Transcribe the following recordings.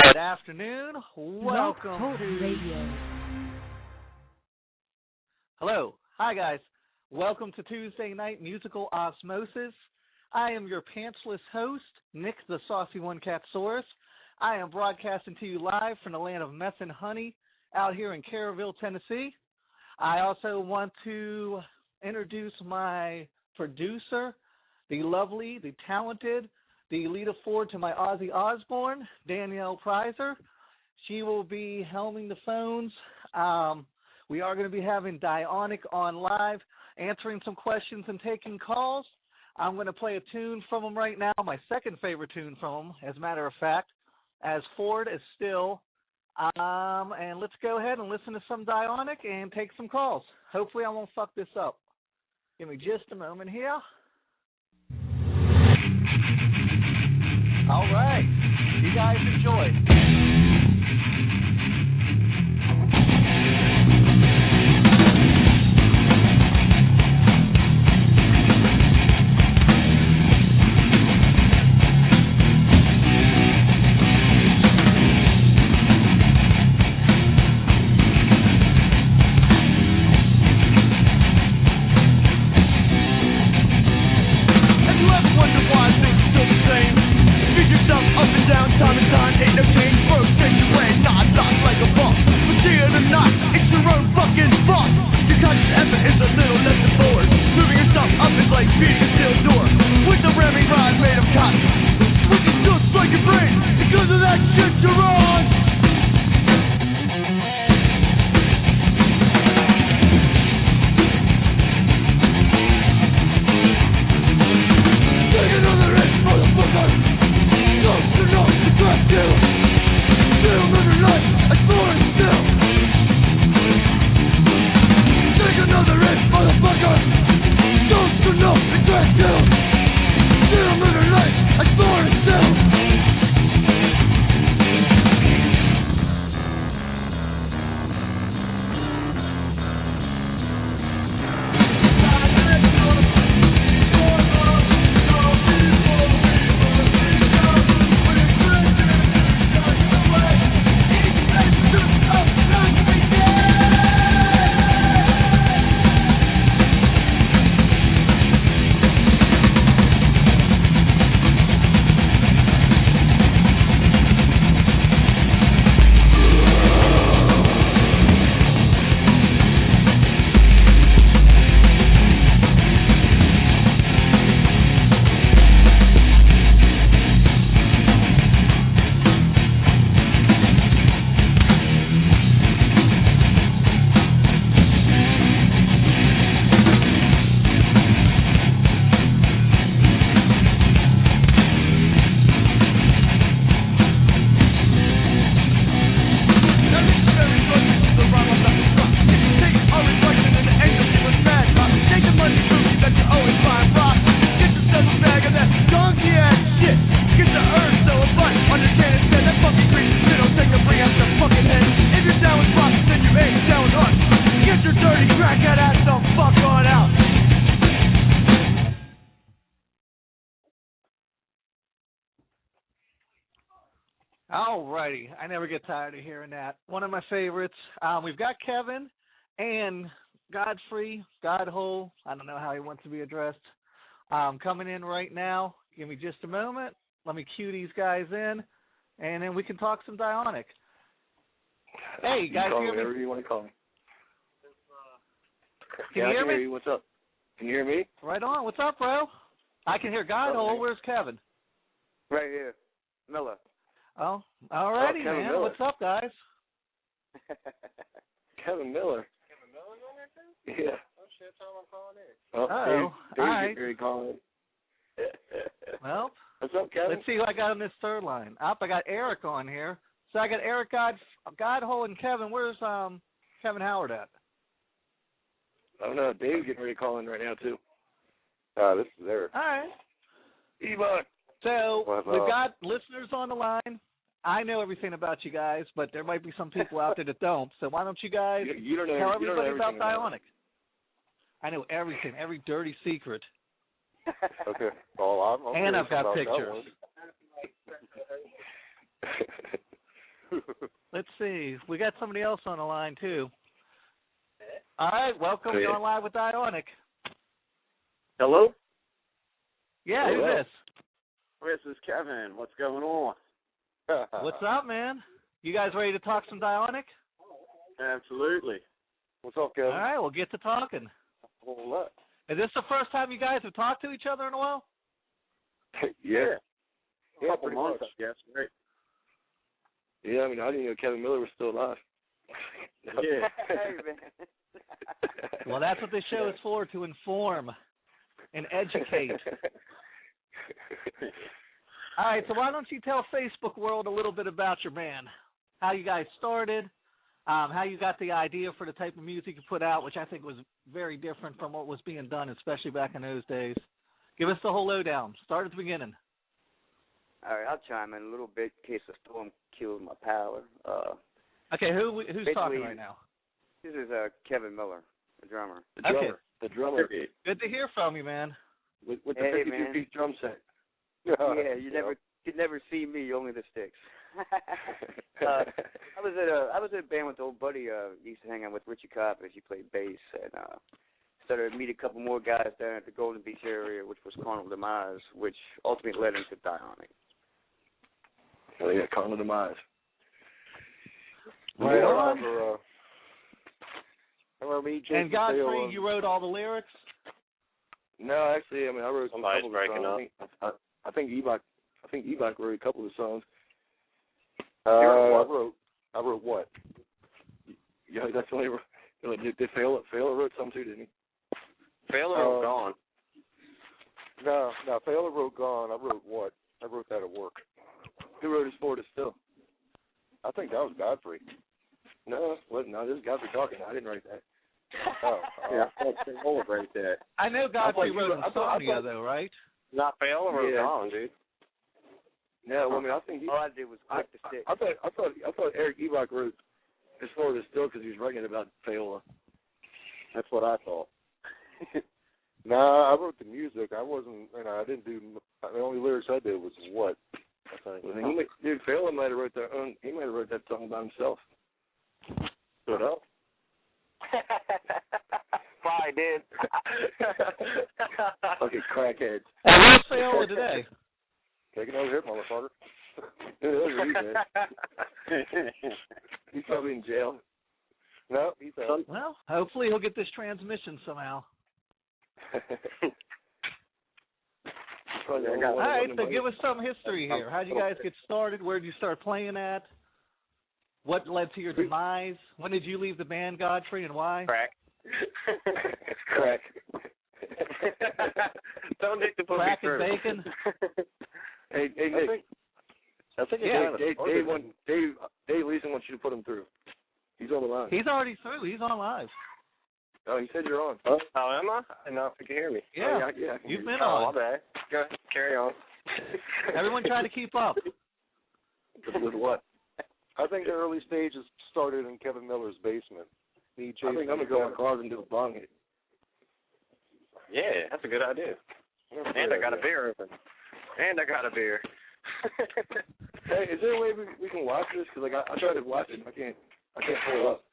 Good afternoon. Welcome to Radio. Hello. Hi, guys. Welcome to Tuesday Night Musical Osmosis. I am your pantsless host, Nick the Saucy One Catsaurus. I am broadcasting to you live from the land of meth and honey out here in Caryville, Tennessee. I also want to introduce my producer, the lovely, the talented, the leader forward to my Ozzy Osbourne, Danielle Prizer. She will be helming the phones. We are going to be having Diaonic on live, answering some questions and taking calls. I'm going to play a tune from him right now, my second favorite tune from him, as a matter of fact, as Ford is still. And let's go ahead and listen to some Diaonic and take some calls. Hopefully I won't fuck this up. Give me just a moment here. All right. You guys enjoy. Alrighty, I never get tired of hearing that. One of my favorites. We've got Kevin and Godfrey, Godhole. I don't know how he wants to be addressed. Coming in right now. Give me just a moment. Let me cue these guys in, and then we can talk some Diaonic. Hey, guys, call hear me? Whatever you want to call me. Can you hear me? I can hear you. What's up? Can you hear me? Right on. What's up, bro? I can hear Godhole. Okay. Where's Kevin? Right here. Miller. Oh, alrighty, Kevin man. Miller. What's up, guys? Kevin Miller. Kevin Miller's on there too? Yeah. Oh shit, tell him I'm calling in. Uh-oh. There's All right. Gary calling. Well, what's up, Kevin? let's see who I got on this third line. I got Eric on here. So I got Eric, Godhole, and Kevin. Where's Kevin Howard at? I don't know. Dave's getting ready to call in right now, too. This is Eric. All right. Ebon. So What's we've up? got listeners on the line. I know everything about you guys, but there might be some people out there that don't. So why don't you guys You don't know, tell you don't know everybody about everything about Diaonic? I know everything, every dirty secret. Okay. Well, I'm And curious I've got about that pictures. one. Let's see. We got somebody else on the line, too. All right, welcome. You're on Live with Diaonic. Hello? Yeah, who's this? This is Kevin. What's going on? What's up, man? You guys ready to talk some Diaonic? Absolutely. What's up, Kevin? All right, we'll get to talking. A whole lot. Is this the first time you guys have talked to each other in a while? Yeah. A couple months, I guess, right? Yeah, I mean, I didn't know Kevin Miller was still alive. Yeah. Hey, man. Well, that's what this show is for, to inform and educate. All right, so why don't you tell Facebook world a little bit about your band, how you guys started, how you got the idea for the type of music you put out, which I think was very different from what was being done, especially back in those days. Give us the whole lowdown. Start at the beginning. All right, I'll chime in a little bit in case the storm kills my power. Okay, who's talking right now? This is Kevin Miller, the drummer. The drummer. Okay. The drummer. Good to hear from you, man. With the Hey, 52-piece drum set. Yeah, you'd never see me, only the sticks. I was in a band with an old buddy. Used to hang out with Richie Coppers. He played bass, and started to meet a couple more guys down at the Golden Beach area, which was Carnal Demise, which ultimately led into Diaonic. Oh yeah, Carnal Demise. Right on. I remember And Godfrey, you wrote all the lyrics? No, actually, I mean, I wrote Somebody's some breaking songs. I think Ebach wrote a couple of songs. I wrote what? Yeah, that's only. Did Fela wrote some too, didn't he? Fela wrote Gone. No, Fela wrote Gone. I wrote what? I wrote that at work. Who wrote his Florida Still? I think that was Godfrey. No, this is Godfrey talking. I didn't write that. Yeah, I thought Fela wrote that. I know Godfrey wrote I thought- Insomnia, though, right? Not Fela wrote Yeah. Gone, dude. No, I mean, I think he. All I did was click the stick. I thought Eric Ebach wrote his Florida Still because he was writing about Fela. That's what I thought. No, I wrote the music. I wasn't, I didn't do. The only lyrics I did was what. I think. Dude, Fela might have wrote that. He might have wrote that song by himself. Shut up. Probably did. Fucking crackheads. Where's Fela today? Take it over here, motherfucker. He's probably in jail. No, he's out. Well, hopefully he'll get this transmission somehow. All right, so give us some history here. How did you guys get started? Where did you start playing at? What led to your demise? When did you leave the band, Godfrey, and why? Crack. Crack. Don't Nick to put Crack me and through. bacon? Hey, Nick. I think Yeah. Dave Leeson wants you to put him through. He's on the line. He's already through. He's on live. Oh, he said you're on. Oh, am I? I didn't know if you could hear me. Yeah, Oh, yeah. you've been Oh, on. my bad. Go ahead. Carry on. Everyone trying to keep up. With what? I think the early stages started in Kevin Miller's basement. I think I'm going to go in the closet and do a bong hit. Yeah, that's a good idea. And I got a beer open. And I got a beer. Hey, is there a way we can watch this? Because I tried to watch it. I can't pull it up.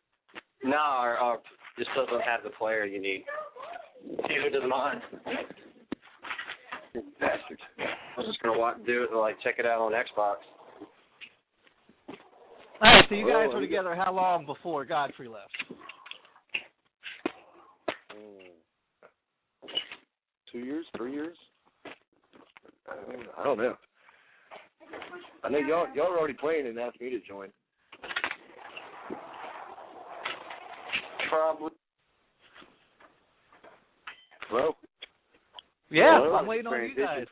No, our this doesn't have the player you need. Neither does mine. Bastards. I was just gonna do it and check it out on Xbox. All right, so you guys were together how long before Godfrey left? 2 years, 3 years. I don't know. I know y'all were already playing and asked me to join. Probably. Well, Yeah, Well, I'm waiting on you guys.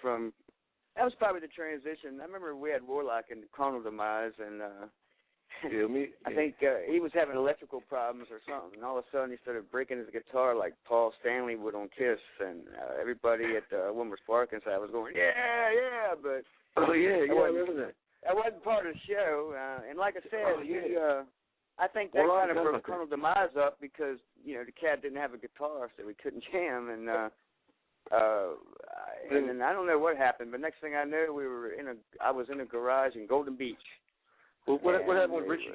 That was probably the transition. I remember we had Warlock and Carnal Demise, and I think he was having electrical problems or something, and all of a sudden he started breaking his guitar like Paul Stanley would on Kiss, and everybody at Wilmer's Park inside was going, yeah, but I remember that. that wasn't part of the show. And like I said, I think that Warlock kind of does broke Carnal Demise up because the cat didn't have a guitar, so we couldn't jam, and then I don't know what happened, but next thing I knew, I was in a garage in Golden Beach, Well, what happened with Richie?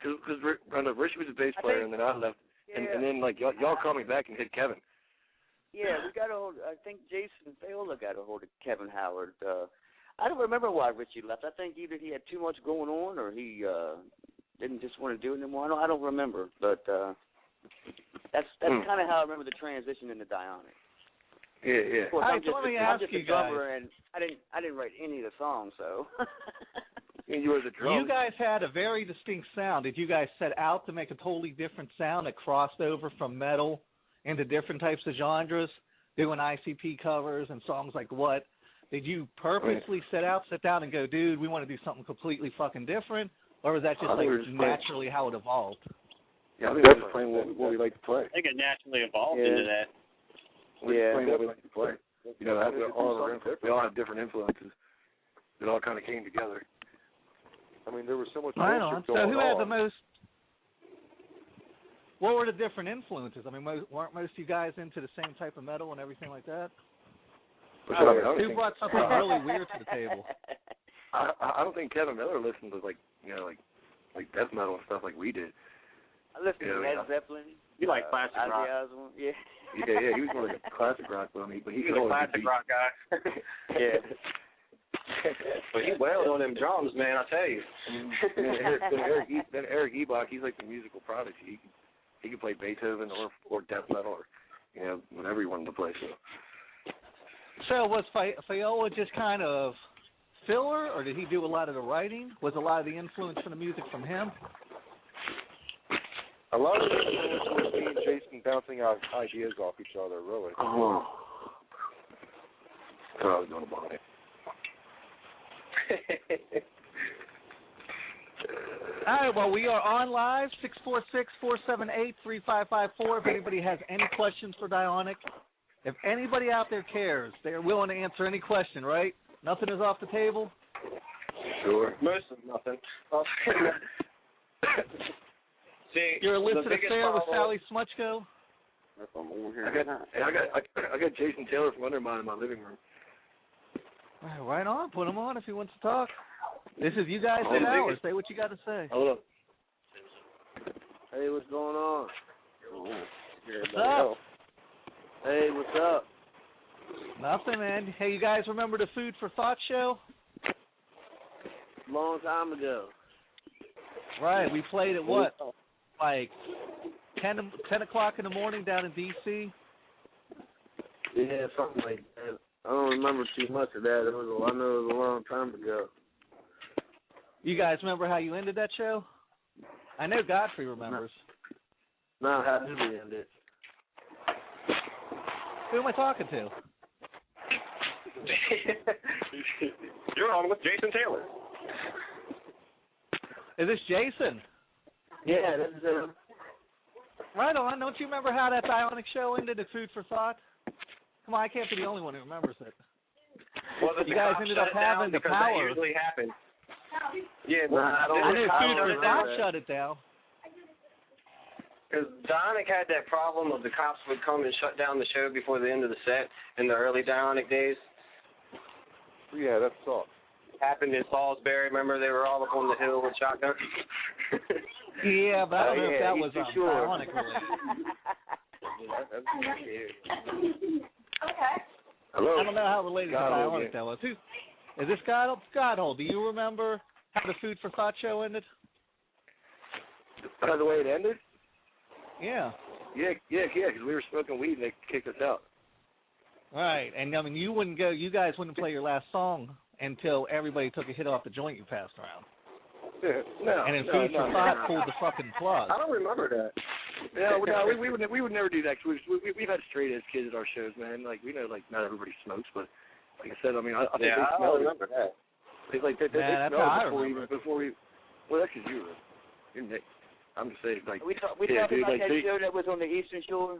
Because Richie was a bass player, and then I left, and then like y'all called me back and hit Kevin. Yeah, we got a hold. I think Jason Fayola got a hold of Kevin Howard. I don't remember why Richie left. I think either he had too much going on, or he didn't just want to do it anymore. I don't remember, but that's kind of how I remember the transition into Dionic. Yeah. Of course, I'm just a drummer, and I didn't write any of the songs, so. You were the drummer. You guys had a very distinct sound. Did you guys set out to make a totally different sound that crossed over from metal into different types of genres, doing ICP covers and songs like What? Did you purposely sit down and go, dude, we want to do something completely fucking different? Or was that just like naturally how it evolved? Yeah, I think we're just playing what we like to play. I think it naturally evolved into that. We're playing what we like to play. You know, we all have different influences. It all kind of came together. I mean, there was so much right on. going on. So who had the most? What were the different influences? I mean, weren't most of you guys into the same type of metal and everything like that? Who brought something really weird to the table? I don't think Kevin Miller listened to like death metal and stuff like we did. I listened to Led Zeppelin. You like classic rock? Yeah. Yeah. He was more like a classic rock, but he was a classic rock guy. Yeah. But he wailed on them drums, man. I tell you. Then Eric Ebach, he's like the musical prodigy. He could play Beethoven or death metal or whatever he wanted to play. So was Fayola just kind of filler, or did he do a lot of the writing? Was a lot of the influence from the music from him? A lot of it was me and Jason bouncing out ideas off each other, really. Oh. So I was going to buy it. All right, well, we are on live, 646-478-3554. If anybody has any questions for Dionic, if anybody out there cares, they are willing to answer any question, right? Nothing is off the table? Sure. Most of nothing. See, you're elicited affair with Sally Smutchko? I got Jason Taylor from Undermine in my living room. Right on. Put him on if he wants to talk. This is you guys in hours. Say what you got to say. Hold up. Hey, what's going on? What's up? Hey, what's up? Nothing, man. Hey, you guys remember the Food for Thought show? Long time ago. Right. We played at what? Like 10 o'clock in the morning down in D.C.? Yeah, something like that. I don't remember too much of that. I know it was a long time ago. You guys remember how you ended that show? I know Godfrey remembers. No, how did we end it? Who am I talking to? You're on with Jason Taylor. Is this Jason? Yeah, this is him. Right on. Don't you remember how that Dionic show ended at Food for Thought? Come on, I can't be the only one who remembers it. Well, you guys ended up having the power. That usually happens. Yeah, well, I knew Food for Thought shut it down. Because Dionic had that problem of the cops would come and shut down the show before the end of the set in the early Dionic days. Yeah, that sucks. Happened in Salisbury. Remember, they were all up on the hill with shotguns? Yeah, but I don't know if that was Dionic related. Okay. Hello. I don't know how related to Dionic that was. Is this Godhold? Do you remember how the Food for Thought show ended? By the way it ended? Yeah. Yeah, because we were smoking weed and they kicked us out. Right, and I mean, you guys wouldn't play your last song until everybody took a hit off the joint you passed around. No, and then Food for Thought pulled the fucking plug. I don't remember that. No, we would never do that. Cause we've had straight edge kids at our shows, man. Like we know, like not everybody smokes, but like I said, I mean, I think they smell it. Remember that. It's like they smell it before we. Well, that's because you're Nick. I'm just saying, like we talking about that show that was on the Eastern Shore.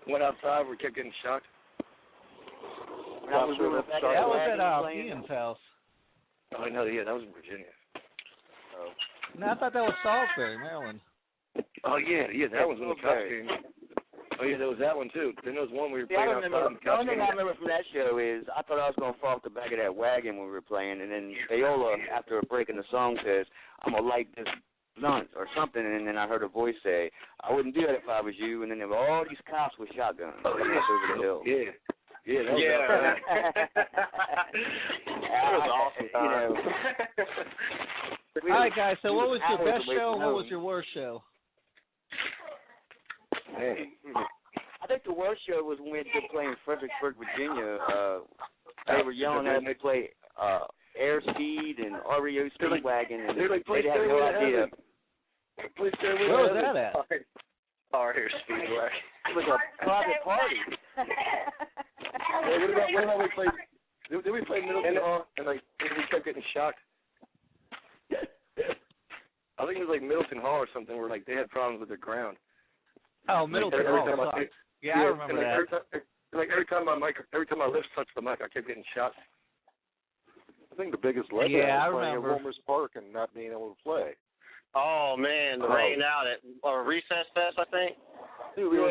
Went outside, we kept getting shocked. That was at Ian's house. Oh no, yeah, that was in Virginia. Oh. No, I thought that was Salisbury, Maryland. Oh yeah, that was when the cops came. Oh yeah, there was that one too. Then there was one we were See, I playing remember, outside. the only thing I remember from that show is I thought I was going to fall off the back of that wagon when we were playing, and then Viola, after a break in the song, says, I'm going to light this blunt or something, and then I heard a voice say, I wouldn't do that if I was you, and then there were all these cops with shotguns over the hill. Yeah. Yeah, that was That was awesome time. All right, guys, so what was your best show and what was your worst show? Man. I think the worst show was when we had to play in Fredericksburg, Virginia. They were yelling at us to play Airspeed and REO Speedwagon, and they had no idea. Where was that at? REO Speedwagon. It was a private party. What about we played? Did we play Middleton Hall and we kept getting shocked? I think it was like Middleton Hall or something where they had problems with their ground. Oh, Middleton Hall. Yeah, I remember that. Every time my lips touched the mic, I kept getting shot. I think the biggest letdown was playing at Wilmer's Park and not being able to play. Oh man, the rain out at Recess Fest, I think. Dude, we were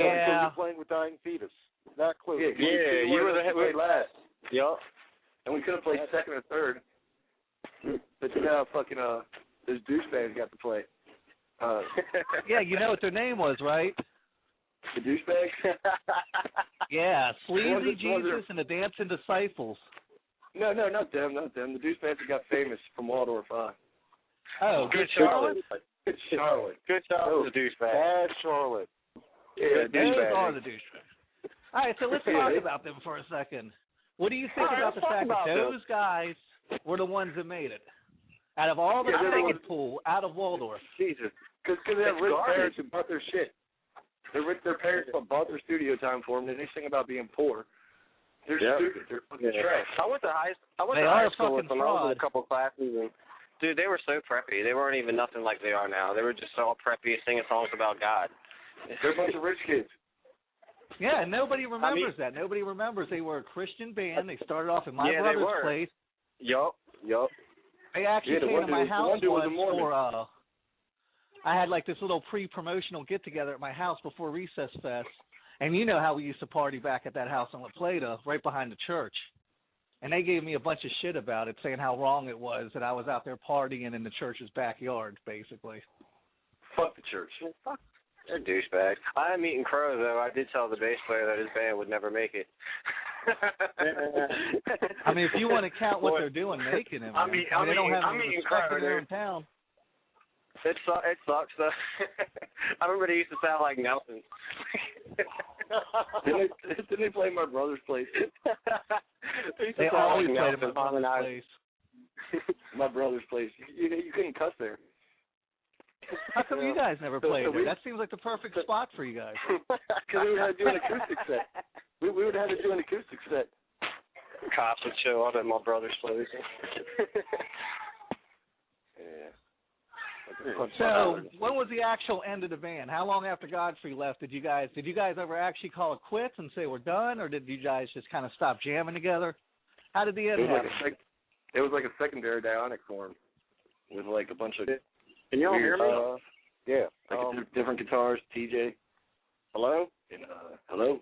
playing with Dying Fetus. That close. Yeah, you were the heavyweight last. Yup. And we could have played second or third. But now fucking those douchebags got to play. Yeah, you know what their name was, right? The douchebags? Yeah, Sleazy Jesus and the Dancing Disciples. No, not them. The douchebags that got famous from Waldorf. Oh, Good Charlotte. Good Charlotte. Good Charlotte, the douchebag. Bad Charlotte. Yeah, those are the douchebags. All right, so let's talk about them for a second. What do you think about the fact that those guys were the ones that made it? Out of all the singing pool, out of Waldorf. Jesus. Because they have rich parents who bought their shit. Their parents bought their studio time for them, and they sing about being poor. They're stupid. They're fucking trash. I went to high school with them. I was in a couple classes, and dude, they were so preppy. They weren't even nothing like they are now. They were just all preppy, singing songs about God. They're a bunch of rich kids. Yeah, and nobody remembers that. Nobody remembers they were a Christian band. They started off at my brother's place. Yup. They actually came to my house once for I had this little pre-promotional get-together at my house before Recess Fest. And you know how we used to party back at that house on La Plata, right behind the church. And they gave me a bunch of shit about it, saying how wrong it was that I was out there partying in the church's backyard, basically. Fuck the church. Fuck. They're douchebags. I am eating crow, though. I did tell the bass player that his band would never make it. I mean, if you want to count what they're doing, making it, man. They don't have any respect in their own town. It sucks, though. I remember they used to sound like Nelson. Didn't they play my brother's place? They always played at my brother's place. My brother's place. You couldn't cuss there. How come you guys never played there? That seems like the perfect spot for you guys. Because we would have to do an acoustic set. We would have to do an acoustic set. Cops would show up at my brother's place. Yeah. So, when was the actual end of the band? How long after Godfrey left did you guys ever actually call it quits and say we're done, or did you guys just kind of stop jamming together? How did the end happen? It was like a secondary Diaonic form with a bunch of. Can y'all hear me? Yeah. Different guitars. TJ. Hello. And hello.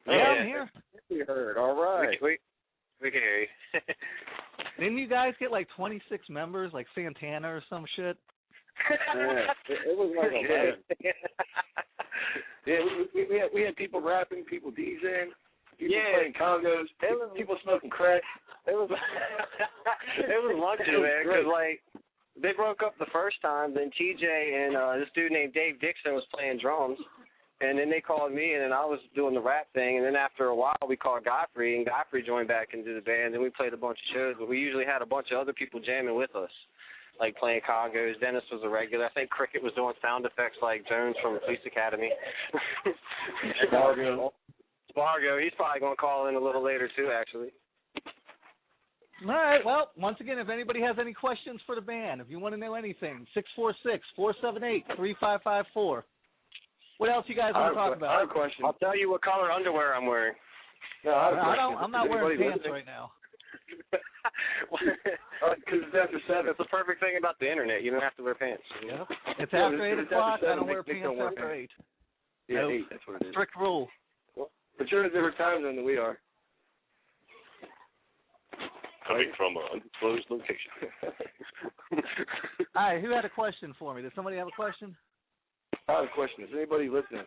Yeah, I'm here. We heard. All right. We can hear you. Didn't you guys get 26 members, like Santana or some shit? Yeah, it was like a band. Yeah, we had people rapping, people DJing, people playing congos, people smoking crack. It was luncheon, man, because they broke up the first time. Then TJ and this dude named Dave Dixon was playing drums. And then they called me, and then I was doing the rap thing. And then after a while, we called Godfrey, and Godfrey joined back into the band. And we played a bunch of shows, but we usually had a bunch of other people jamming with us, like playing congos. Dennis was a regular. I think Cricket was doing sound effects like Jones from Police Academy. Spargo, he's probably going to call in a little later, too, actually. All right, well, once again, if anybody has any questions for the band, if you want to know anything, 646-478-3554. What else you guys want to talk about? I have a question. I'll tell you what color underwear I'm wearing. No, I'm not wearing pants right now. Because it's after 7. That's the perfect thing about the internet. You don't have to wear pants. Yeah. It's after 8 o'clock. I don't wear pants after 8. Yeah, Nope. 8. That's what it is. Strict rule. But you're in a different time zone than we are. Coming from an undisclosed location. All right, who had a question for me? Did somebody have a question? I have a question. Is anybody listening?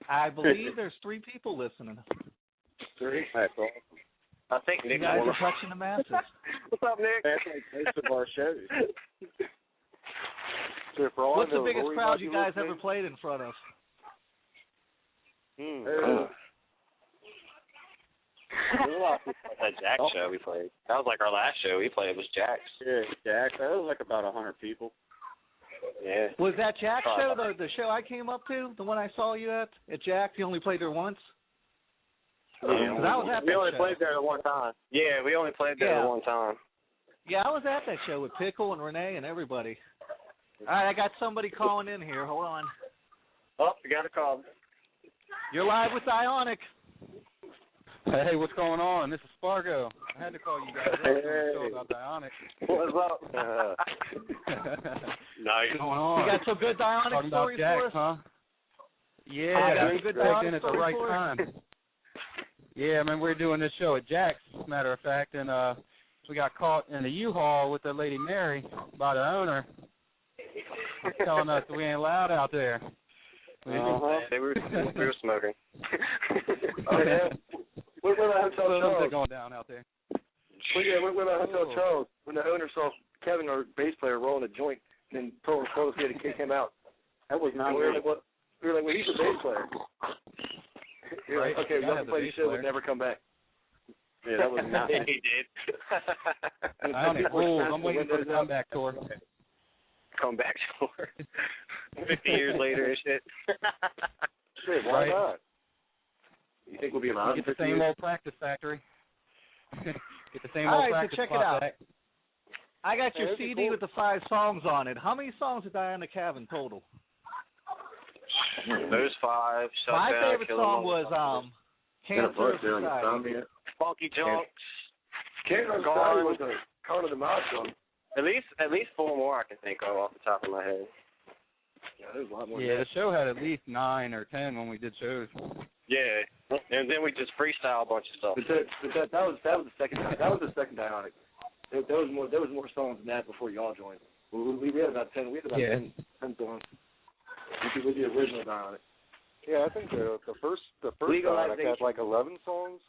I believe there's 3 people listening. 3? That's awesome. I think You Nick guys won. are touching the masses. What's up, Nick? That's like most of our shows. So for all What's I know, the biggest Lori crowd might you be guys listening. ever played in front of? There's a lot of people That Jack show we played. That was like our last show we played was Jack's. Yeah, Jack. That was like about 100 people. Yeah. Was that Jack's show, the show I came up to, the one I saw you at Jack's? You only played there once? Yeah, 'Cause I was at we that only show. played there the one time. Yeah, we only played there the one time. Yeah, I was at that show with Pickle and Renee and everybody. All right, I got somebody calling in here. Hold on. Oh, you got a call. You're live with Dionic. Hey, what's going on? This is Spargo. I had to call you guys up to the show about Dionic. What's up? Nice. What's going on? You got some good Dionic Talking about stories Jax, for us? huh? Yeah, I got I some good plugged Dionic in at the stories right for us. time. Yeah, man, we're doing this show at Jax, as a matter of fact, and we got caught in the U-Haul with the Lady Mary by the owner, telling us we ain't allowed out there. We were smoking. Oh, yeah. What about Hotel What Charles? is going down out there? Well, yeah, what about Hotel Charles? When the owner saw Kevin, our bass player, rolling a joint and then told us we had to kick him out. That was not we were like, well, he's a bass player. You're Right. like, okay, Yeah, y'all can the play the bass show, player. but never come back. Yeah, that was not. He did. Dionic rules. I'm waiting for the comeback tour. Come back to work. 50 years later and shit. Shit, why Right. not? You think we'll be allowed in Get the 50 same years? old practice factory. Get the same All old right, so practice check it spot out. back. I got your that'd be CD cool. with the 5 songs on it. How many songs did Dionic have in total? Those 5. Shut My down, favorite kill song 'em. was Cancer Society. Funky Junks. Cancer Society was a Con of the Mob song. At least 4 more I can think of off the top of my head. Yeah, there's a lot more. Yeah, the show had at least 9 or 10 when we did shows. Yeah, and then we just freestyle a bunch of stuff. But that was the second. That was the second Dionic. There was more songs than that before y'all joined. We had about 10. We had about 10 songs. With the original Dionic. Yeah, I think the first Legalization. Dionic had like 11 songs.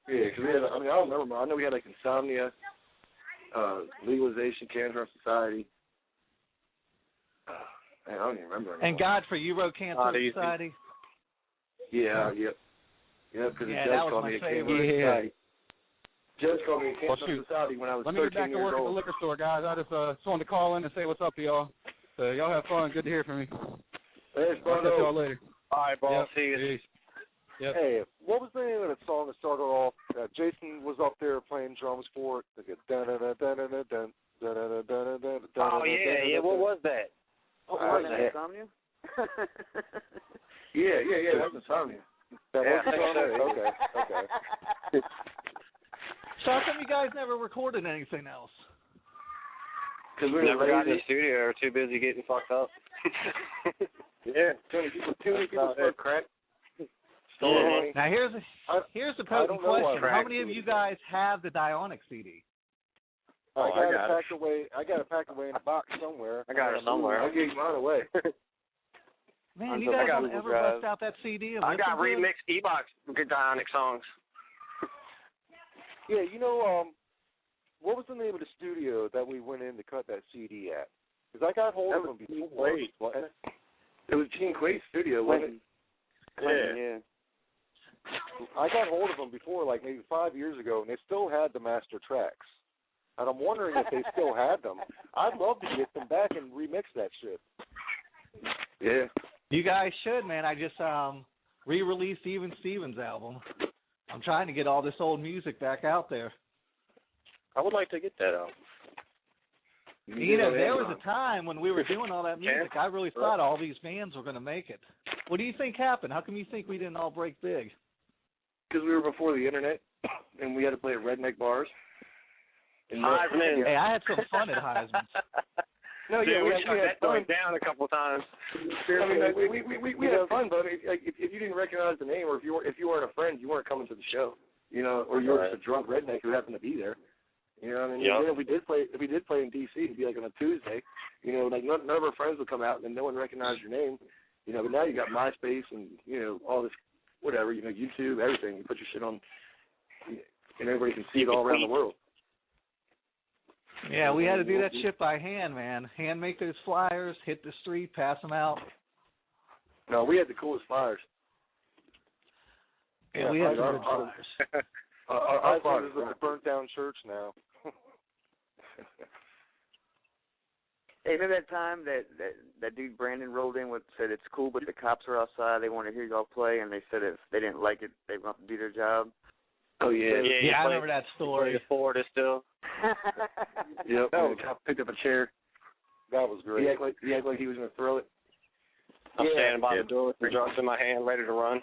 Yeah, because we had. I don't remember. I know we had like Insomnia, Legalization, Cancer Society. Man, I don't even remember anymore. And Godfrey, you wrote Cancer Society? Yeah, yep. Yeah, because Yeah, the that judge was called my me a favorite. Cancer Yeah. Society. Judge called me a Well, Cancer shoot. Society when I was Let me get 13 back to years work at the old. liquor store, guys. I just wanted to call in and say what's up to y'all. So y'all have fun. Good to hear from you. Hey, I'll catch y'all Spargo. later. All right, boss. Yep. See you. Peace. Yep. Hey, what was the name of the song that started off? Jason was up there playing drums for it. Oh, yeah. What was that? Oh, was was that? that Insomnia? Yeah, that was Insomnia. That Yeah, was I think the so. song? Okay. So how come you guys never recorded anything else? Because we were Never got in the lazy. studio or too busy getting fucked up. Yeah, too many people smoke crack. Stole Yeah. money. Now here's the I potent don't know what question. How crack many of food you is. guys have the Dionic CD? I got it got packed away. I got it packed away in a box somewhere. I got it somewhere. I gave mine away. Man, you I guys got don't Google ever Drive. bust out that CD and I listen got to it? remixed E-Box Good Dionic songs. Yeah, what was the name of the studio that we went in to cut that CD at? Because I got hold of them before. Wait, what? It was Gene Quaid's studio, wasn't it? Yeah. I got hold of them before, like maybe 5 years ago, and they still had the master tracks. And I'm wondering if they still had them. I'd love to get them back and remix that shit. Yeah. You guys should, man. I just re-released Even Stevens' album. I'm trying to get all this old music back out there. I would like to get that out. You know, there was a time when we were doing all that music, I really thought all these bands were going to make it. What do you think happened? How come you think we didn't all break big? Because we were before the internet, and we had to play at redneck bars. And Heisman. Hey, I had some fun at Heisman's. No, yeah, Dude, we had shut that fun. joint down a couple times. I mean, like, we had fun, but like if you didn't recognize the name, or if you weren't a friend, you weren't coming to the show, you know, or you were just a drunk redneck who happened to be there. You know what I mean? Yep. And if we did play in DC, it'd be like on a Tuesday. You know, like none of our friends would come out, and no one recognized your name. You know, but now you got MySpace and you know all this, whatever. You know, YouTube, everything. You put your shit on, and everybody can see it all around the world. Yeah, we had to do that shit by hand, man. Hand make those flyers, hit the street, pass them out. No, we had the coolest flyers. Yeah, we had some good flyers. Our flyers look like burnt down church now. Hey, remember that time that dude Brandon rolled in with said it's cool, but the cops are outside. They want to hear y'all play, and they said if they didn't like it, they want to do their job. Oh yeah, I remember that story. The Florida still. Yep. The cop picked up a chair. That was great. He acted like he was gonna throw it. I'm standing by the door with the drugs in my hand, ready to run.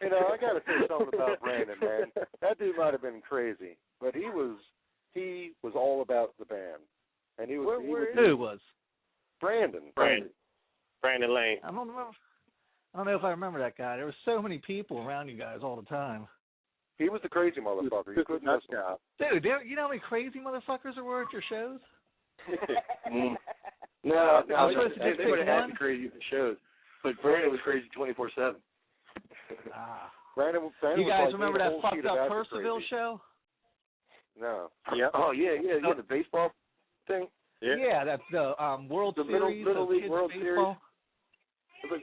You know, I got to say something about Brandon, man. That dude might have been crazy, but he was all about the band, and he was. Who was? Brandon Lane. I don't know if I remember that guy. There were so many people around you guys all the time. He was the crazy motherfucker. You couldn't miss him. Dude, you know how many crazy motherfuckers there were at your shows? No, I'm supposed to just they would have pick had one? the crazy at the shows, but Brandon was crazy 24/7. Brandon you was guys like remember me, a that whole fucked sheet of up acid Percival crazy. show? No. Yeah. Oh yeah, the baseball thing. Yeah, that's the World The Series Little of League kids World baseball. Series.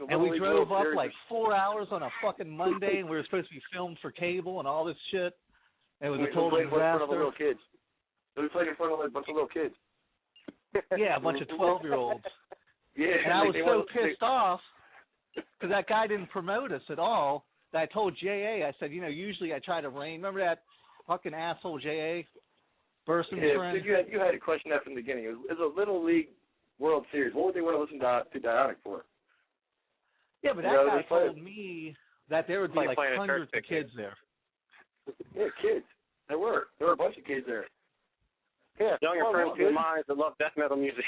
And we drove up like 4 hours on a fucking Monday, and we were supposed to be filmed for cable and all this shit. It was a total played in front of disaster. little kids. We played in front of a bunch of little kids. Yeah, a bunch of 12-year-olds. Yeah, and I was so pissed off because that guy didn't promote us at all that I told J.A., I said, you know, usually I try to rein. Remember that fucking asshole J.A.? Burson's friend? You had a question that from the beginning. It was a Little League World Series. What would they want to listen to Dionic for? Yeah, but that guy told me that there would be like hundreds of kids there. Yeah, kids. There were a bunch of kids there. Yeah, younger friends of mine that love death metal music.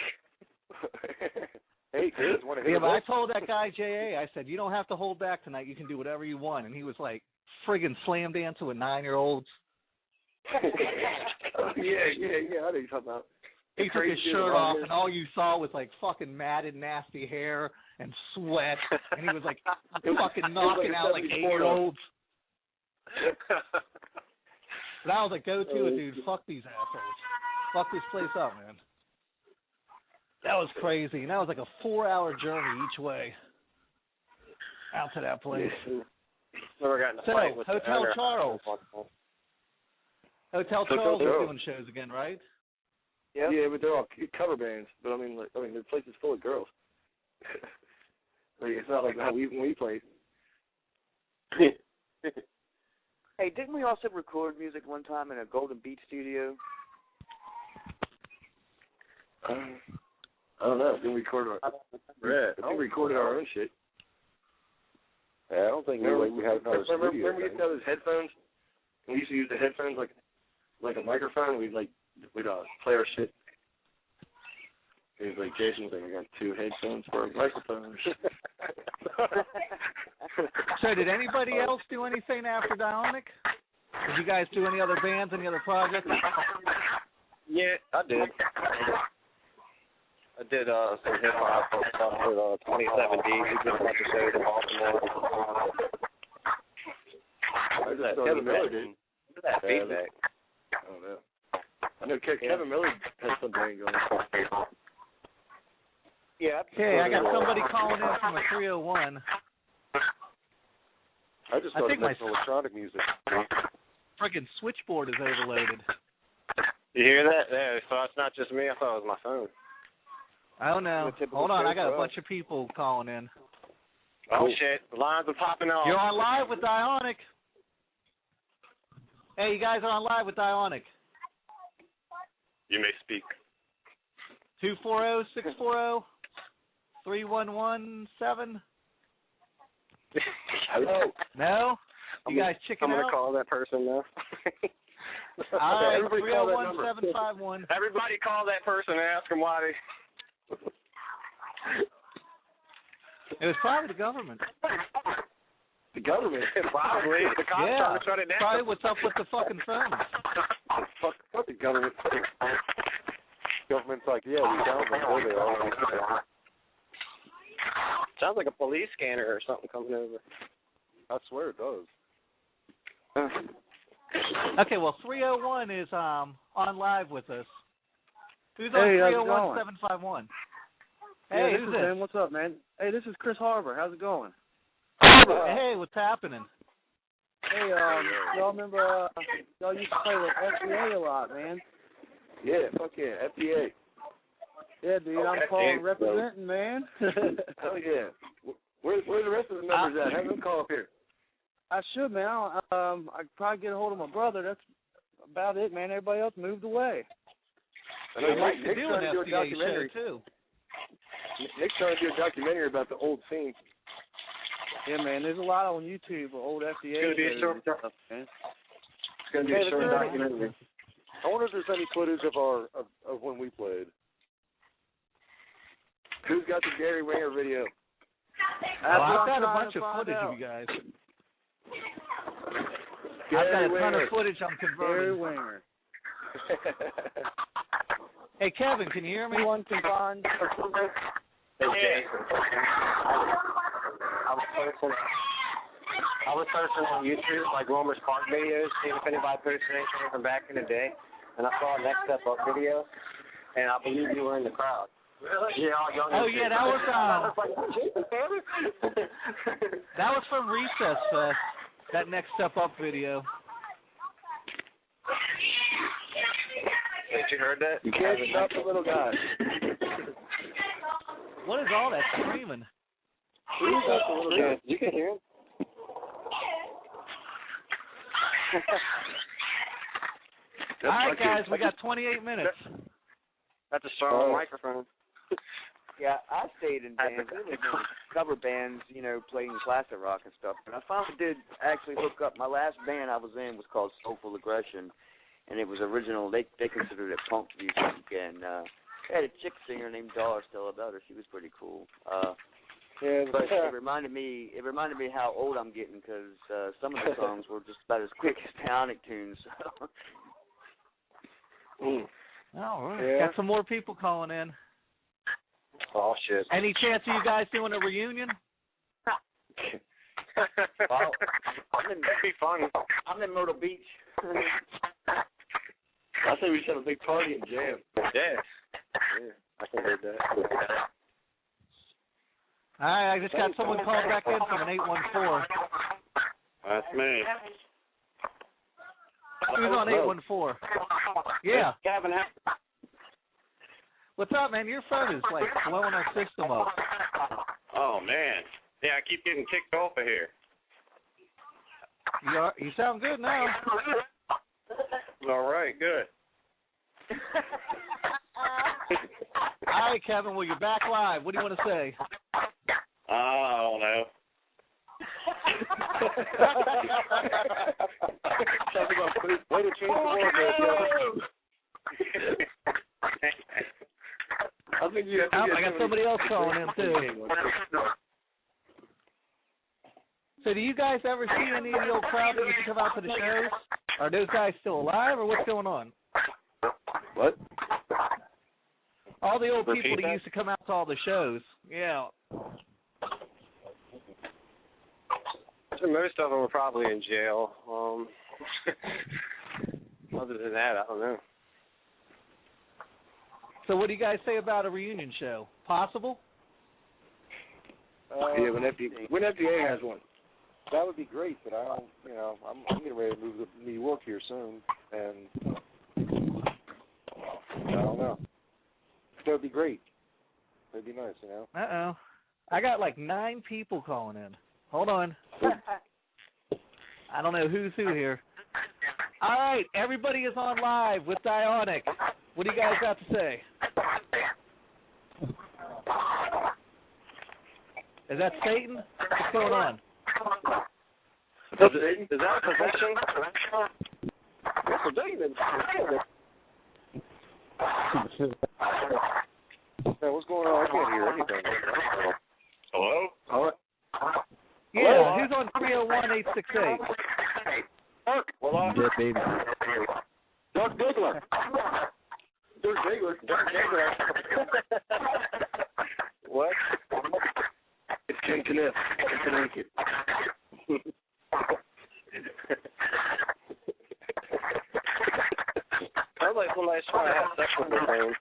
Hey, kids want to hear Yeah, but I told that guy, J.A., I said, you don't have to hold back tonight. You can do whatever you want. And he was like, friggin' slam dancing with 9-year-olds. Yeah, I know you're talking about. He took his shirt off, and all you saw was like fucking matted, nasty hair and sweat. And he was like fucking knocking out like 8-year-olds. But I was like, go to it, dude. Fuck these assholes. Fuck this place up, man. That was crazy. And that was like a 4-hour journey each way out to that place. Never gotten a fight with Hotel Charles. Hotel Charles is doing shows again, right? Yep. Yeah, but they're all cover bands. But I mean, the place is full of girls. Like, it's not like when we played. Hey, didn't we also record music one time in a Golden Beach studio? I don't know. Didn't we record we recorded our own shit. Yeah, I don't think we had another studio. Remember we used to have those headphones? We used to use the headphones like a microphone. We'd play our shit. It was like Jason's like, I got 2 headphones for a microphone. So did anybody else do anything after Dionic? Did you guys do any other bands, any other projects? Yeah, I did. I did some hip-hop stuff with 27D. We did a bunch of shows in Baltimore. What that Kevin Miller did? Look at that feedback. I don't know. I know Kevin Miller has something going on. Yeah. Okay, I got somebody calling in from a 301. I just started making electronic music. Freaking switchboard is overloaded. You hear that? Yeah, so it's not just me. I thought it was my phone. I don't know. Hold on, I got a bunch of people calling in. Oh, shit. The lines are popping off. You're on live with Dionic. Hey, you guys are on live with Dionic. You may speak. 240-640-3117. Hello. No? You guys chicken I'm out? going to call that person now. All right, Everybody call that 301-751. Everybody call that person and ask them why they... It was probably the government. The government? Probably. The cops trying to shut it down. Probably what's up with the fucking phones. Fuck the government. Government's like, yeah, we found them. There they are. Sounds like a police scanner or something coming over. I swear it does. Okay, well, 301 is on live with us. Who's on 301-751? Hey, this who's is this? Ben. What's up, man? Hey, this is Chris Harbor. How's it going? Hey, what's happening? Hey, y'all remember y'all used to play with FDA a lot, man. Yeah, fuck yeah, FDA. Yeah, dude, I'm calling representing, man. Hell yeah. Where's the rest of the members at? Have them call up here. I should, man. I'd probably get a hold of my brother. That's about it, man. Everybody else moved away. I know I'd like to Nick's do trying an to do a FDA documentary show, too. Nick's trying to do a documentary about the old scene. Yeah, man. There's a lot on YouTube of old FDA It's gonna be a short stuff, man. It's going to be a short documentary. I wonder if there's any footage of when we played. Who's got the Gary Winger video? Well, I've got a bunch of footage of you guys. I've got a ton of footage I'm converting. Gary Winger. Hey, Kevin, can you hear me? One can find. I was searching on YouTube, like Romer's Park videos, seeing if anybody posted anything from back in the day, and I saw a Next Step Up video, and I believe you were in the crowd. Really? Yeah, all young. Oh yeah, that was that was from Recess Fest. That Next Step Up video. Did you heard that? You can't stop the little guy. What is all that screaming? Who's that the little guy? You can hear him. All right, guys, we got 28 minutes. That's a strong microphone. Yeah, I stayed in bands. It was cover bands, you know, playing classic rock and stuff. But I finally did actually hook up. My last band I was in was called Soulful Aggression, and it was original. They considered it punk music, and I had a chick singer named Dollar still about her. She was pretty cool. But it reminded me how old I'm getting because some of the songs were just about as quick as Diaonic tunes. Oh, right. Got some more people calling in. Oh shit! Any chance of you guys doing a reunion? Well, that'd be fun. I'm in Myrtle Beach. I think we should have a big party and jam. Yeah, I can hear that. All right, I just got someone calling back in from an 814. That's me. Who's on 814? Yeah. Kevin. What's up, man? Your phone is like blowing our system up. Oh man. Yeah, I keep getting kicked off of here. You sound good now. All right, good. All right, Kevin. Well, you're back live. What do you want to say? I don't know. Way to change the world, I think you have to I got somebody else calling in too. So do you guys ever see any of the old crowd that used to come out to the shows? Are those guys still alive, or what's going on? What? All the old people that used to come out to all the shows. Yeah. So most of them were probably in jail. Other than that, I don't know. So what do you guys say about a reunion show? Possible? Yeah, when FDA has one. That would be great, but I don't, I'm getting ready to move to New York here soon, and I don't know. That would be great. That'd be nice, Uh-oh. I got like 9 people calling in. Hold on. I don't know who's who here. All right, everybody is on live with Diaonic. What do you guys have to say? Is that Satan? What's going on? Is that a possession? That's a demon. Hey, what's going on? I can't hear anything. Hello? All right. Yeah, who's on 301-868? Dirk. Well, Yeah, baby. Dirk Diggler. Dirk Diggler. Dirk Diggler. What? It's Ken Kniff. Connecticut. Sounds like somebody's trying to have sex with their phone.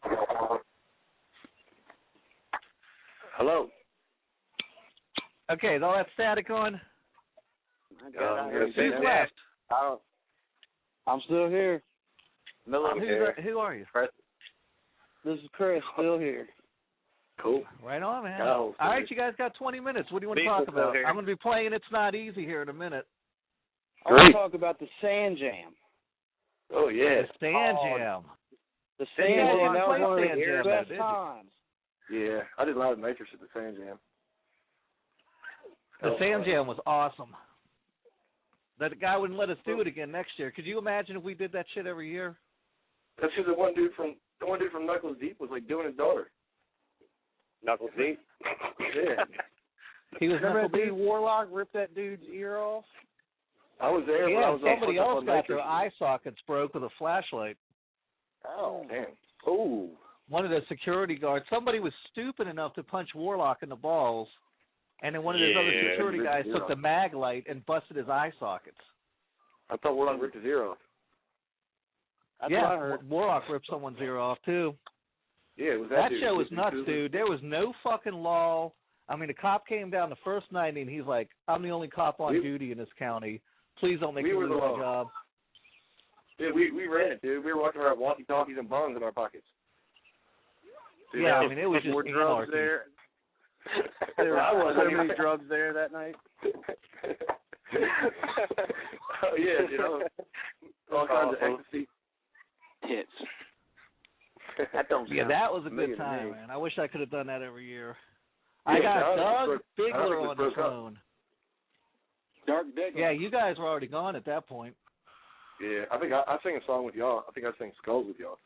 Hello? Okay, is all that static on? Who's left? I'm still here. Who are you? This is Chris, still here. Cool. Right on, man. Oh, all right, you guys got 20 minutes. What do you want to talk about? I'm going to be playing It's Not Easy here in a minute. I want to talk about the Sand Jam. Oh, yeah. The Sand Jam. The Sand Jam, that was one of the best Jam, times. Yeah, I did a lot of Matrix at the Sand Jam. The Sand Jam was awesome. That guy wouldn't let us do it again next year. Could you imagine if we did that shit every year? That's because the one dude from Knuckles Deep was like doing his daughter. Knuckles Deep? Yeah. He was Remember Knuckles that Deep? dude Warlock ripped that dude's ear off? I was there, but I Yeah, was somebody else got Matrix. their eye sockets broke with a flashlight. Oh, damn. Oh. One of the security guards, somebody was stupid enough to punch Warlock in the balls, and then one of those other security guys took the mag light and busted his eye sockets. I thought Warlock ripped his ear off. That's what I heard. Warlock ripped someone's ear off, too. Yeah, it was That dude. show was nuts, dude. There was no fucking law. I mean, the cop came down the first night, and he's like, I'm the only cop on duty in this county. Please don't make me lose my job. Yeah, we ran it, dude. We were walking around walkie-talkies and bombs in our pockets. Dude, yeah, I mean, it was just drugs anarchy. there. There were so many drugs there that night. Oh, yeah, you know. All kinds of ecstasy. Hits. That don't sound that was a good time, man. I wish I could have done that every year. I got Doug Bigler on the phone. Dark Diggler. Yeah, you guys were already gone at that point. Yeah, I think I sang a song with y'all. I think I sang Skulls with y'all.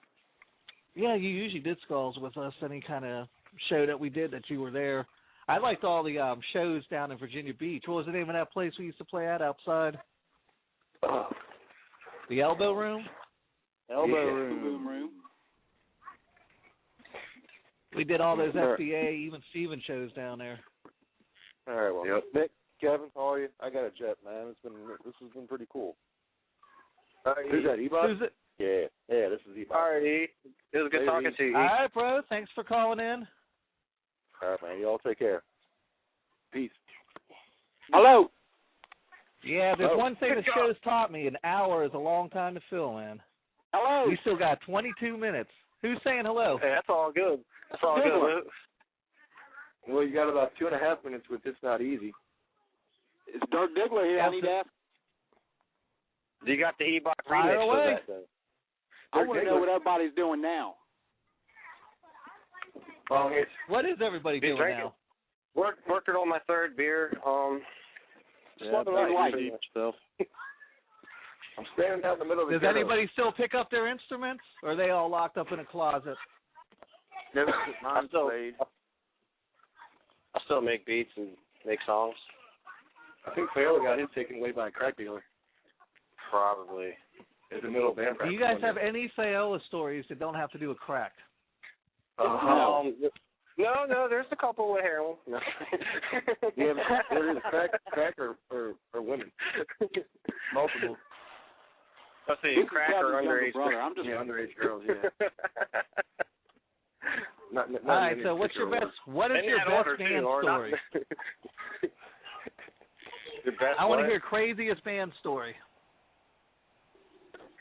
Yeah, you usually did Skulls with us, any kind of show that we did that you were there. I liked all the shows down in Virginia Beach. What was the name of that place we used to play at outside? The Elbow Room? Elbow Room. We did all those FBA, even Steven shows down there. All right, well, Nick, Kevin, how are you? I got a jet, man. This has been pretty cool. Who's that, Ebot? Who's it? Yeah, this is Ebot. All right, E. It was good talking to you. All right, bro. Thanks for calling in. All right, man. You all take care. Peace. Hello. Yeah, there's one thing the show's taught me. An hour is a long time to fill, man. Hello. We still got 22 minutes. Who's saying hello? Hey, that's all good. That's all good. Well, you got about 2.5 minutes with It's Not Easy. It's Dirk Diggler here. I need to ask. You got the E-Box Fire remix away. for that, I want to know what everybody's doing now. What is everybody doing now? Working on my third beer. Pretty much stuff. I'm standing out in the middle of the Does anybody still pick up their instruments, or are they all locked up in a closet? I still make beats and make songs. I think Fayola got his taken away by a crack dealer. Probably. In the middle of band Do practice. you guys have any Fayola stories that don't have to do with crack? No, there's a couple with heroin. No. Yeah, but what is it, crack or women? Multiple. Let's see, crack or underage brother. I'm just underage girls, yeah. not all right, so what is your best band story? I want to hear craziest band story.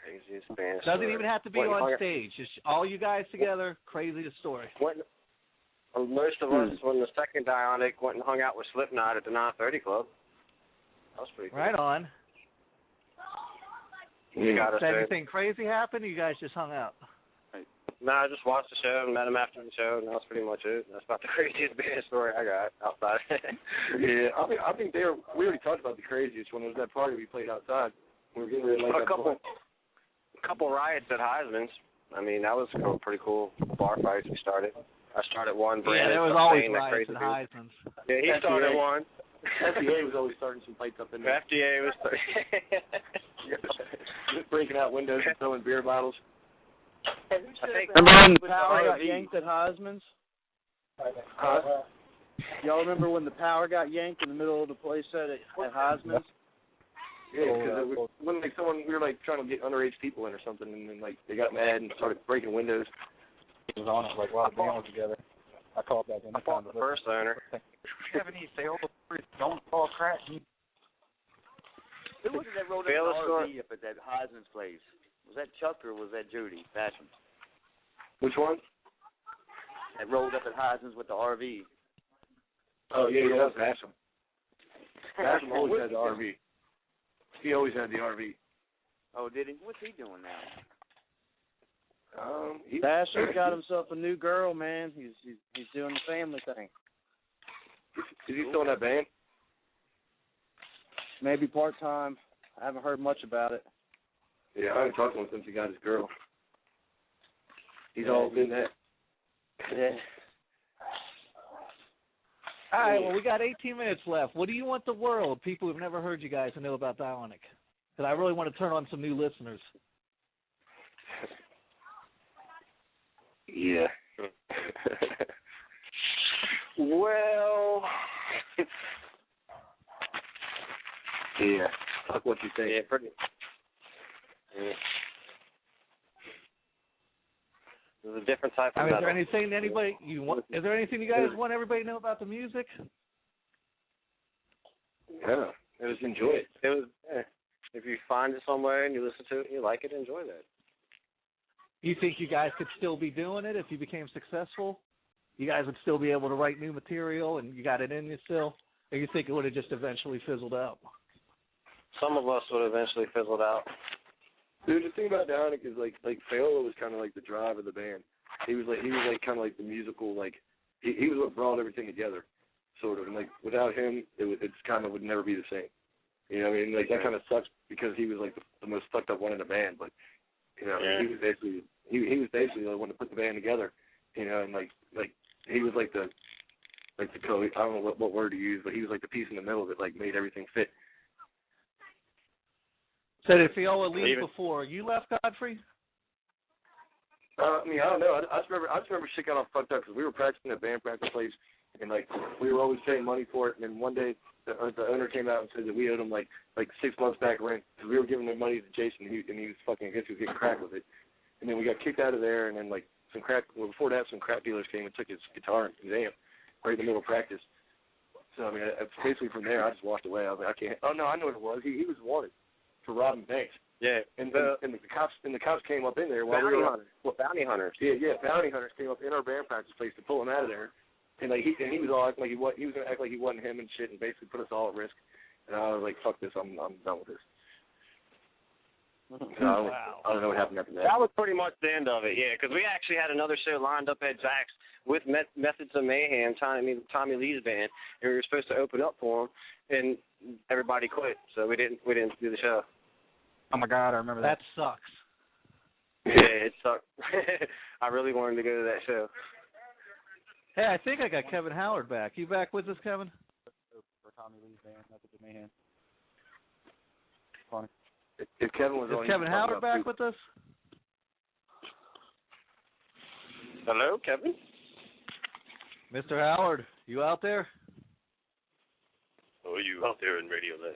Craziest band Doesn't story. even have to be on stage. Just all you guys together, craziest story. Most of us, when the second Dionic went and hung out with Slipknot at the 930 Club. That was pretty cool. Right on. You got Did anything crazy happen, or you guys just hung out? No, I just watched the show and met him after the show, and that was pretty much it. That's about the craziest band story I got outside. Yeah, I think we already talked about the craziest one. It was that party we played outside. We were getting ready to light a couple riots at Heisman's. I mean, that was pretty cool bar fights we started. I started one. Yeah, there was always riots and Heisman's. Yeah, he started one. FDA was always starting some fights up in there. FDA was just breaking out windows and throwing beer bottles. Remember when the power got yanked at Heisman's? Huh? Y'all remember when the power got yanked in the middle of the place at Heisman's? Yeah, because when we were like trying to get underage people in or something, and then like they got mad and started breaking windows. It was on it like while the band was together. I called back in. I fought the first owner. Have any sales? Don't fall crack. Who was it that rode up the RV up at that Heisman's place? Was that Chuck or was that Judy Basham? Which one? That rode up at Heisman's with the RV. Oh yeah, that was Basham. Basham always had the RV. He always had the RV. Oh, did he? What's he doing now? Basham got himself a new girl, man. He's doing the family thing. Is he still in that band? Maybe part-time. I haven't heard much about it. Yeah, I haven't talked to him since he got his girl. He's always been that. Yeah. All right, well, we got 18 minutes left. What do you want the world, people who've never heard you guys, to know about Diaonic? Because I really want to turn on some new listeners. Yeah. Well, yeah. Fuck what you say. Yeah, pretty. Yeah. There's a different type of Is metal. there anything anybody you want? Is there anything you guys want everybody to know about the music? Yeah, just enjoy it. It was. Yeah. If you find it somewhere and you listen to it and you like it, enjoy that. You think you guys could still be doing it if you became successful? You guys would still be able to write new material and you got it in you still? Or you think it would have just eventually fizzled out? Some of us would eventually fizzled out. Dude, the thing about Diaonic is like Fayola was kind of like the drive of the band. He was kind of like the musical, like he was what brought everything together, sort of. And like without him, it kind of would never be the same. You know what I mean? Like that kind of sucks because he was like the most fucked up one in the band, but you know, he was basically the one to put the band together. You know, and like he was like the code. I don't know what word to use, but he was like the piece in the middle that like made everything fit. So did Fiola leave before you left, Godfrey? I mean, I don't know. I just remember shit got all fucked up because we were practicing at band practice place, and like we were always paying money for it. And then one day the owner came out and said that we owed him like 6 months back rent because we were giving the money to Jason, and he was fucking, I guess he was getting crack with it. And then we got kicked out of there, and then like before that, some crap dealers came and took his guitar and his amp right in the middle of practice. So I mean, basically from there, I just walked away. I was like, I can't. Oh no, I know what it was. He was wanted for robbing banks. Yeah, and the cops came up in there while bounty we were hunters. Well, bounty hunters. Yeah, bounty hunters came up in our band practice place to pull him out of there, and like he was all acting like he was gonna act like he wasn't him and shit, and basically put us all at risk. And I was like, fuck this, I'm done with this. So I don't know what happened after that. That was pretty much the end of it, yeah, because we actually had another show lined up at Jack's with Methods of Mayhem, Tommy Lee's band, and we were supposed to open up for him, and everybody quit, so we didn't do the show. Oh my God, I remember that. That sucks. Yeah, it sucked. I really wanted to go to that show. Hey, I think I got Kevin Howard back. You back with us, Kevin? For Tommy Lee's band, Methods of Mayhem. Funny. If Kevin was on, is Kevin Howard back with us? Hello, Kevin? Mr. Howard, you out there? Oh, you out there in Radio Land?